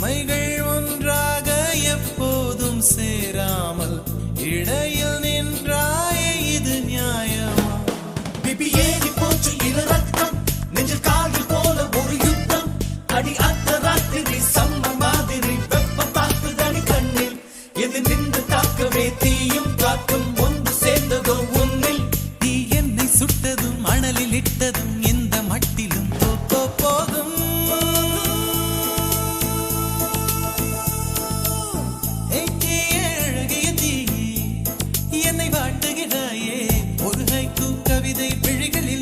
மைகள் ஒன்றாக எப்போதும் சேராமல் இடையில் நின்றாயே இது நியாயமா? பிபி ஏறி போச்சு இரு ரத்தம் நெஞ்சில் காகில் போல ஒரு யுத்தம் அடி அத்த ராத்திரி சம்ம மாதிரி வெப்பம் தாக்குதடி கண்ணில் எது நின்று தாக்கவே தீயும் காற்றும் ஒன்று சேர்ந்ததோ உன்னில் தீ என்னை சுட்டதும் மணலில் இட்டதும் எந்த மட்டிலும் போதும் அழகிய தீ என்னை வாட்டுகிறாயே ஒரு ஹைக்கூ கவிதை பிழைகளில்